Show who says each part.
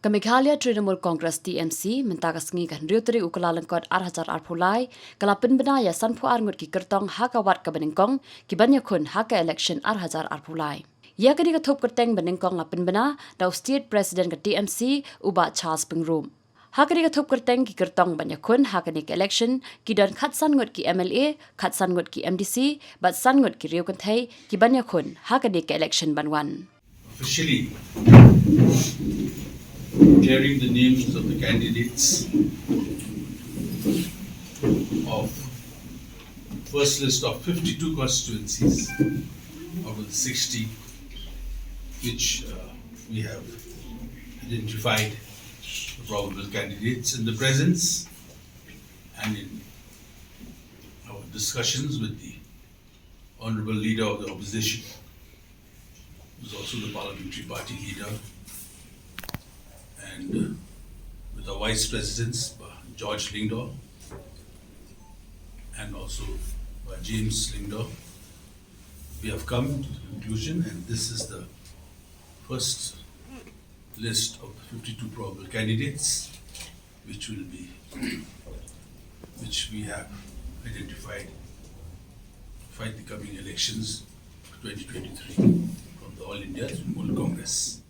Speaker 1: Meghalaya Trinamool Congress TMC mentakas ngi kan riuteri ukalalangkot 8,000 arpulai kala Pynbna ya sanpu Ngut ki Kyrtong hakawat ka beningkong ki banyakun haka election 8,000 arpulai. Ya kadi ka thop kerteng beningkong la Pynbna da state president ka TMC uba Charles Pingrum. Hakani ka thop kerteng ki Kyrtong banyakun hakani ka election ki dan khatsan ngut ki MLA khatsan ngut ki MDC bat san ngut ki riukanthai ki banyakun hakani ka election banwan.
Speaker 2: Officially declaring the names of the candidates of first list of 52 constituencies out of the 60 which we have identified the probable candidates in the presence and in our discussions with the Honorable Leader of the Opposition, who is also the parliamentary party leader, and with our Vice Presidents, George Lingdor, and also James Lingdor, we have come to the conclusion, and this is the first list of the 52 probable candidates, which we have identified to fight the coming elections of 2023 from the All India Trinamool Congress.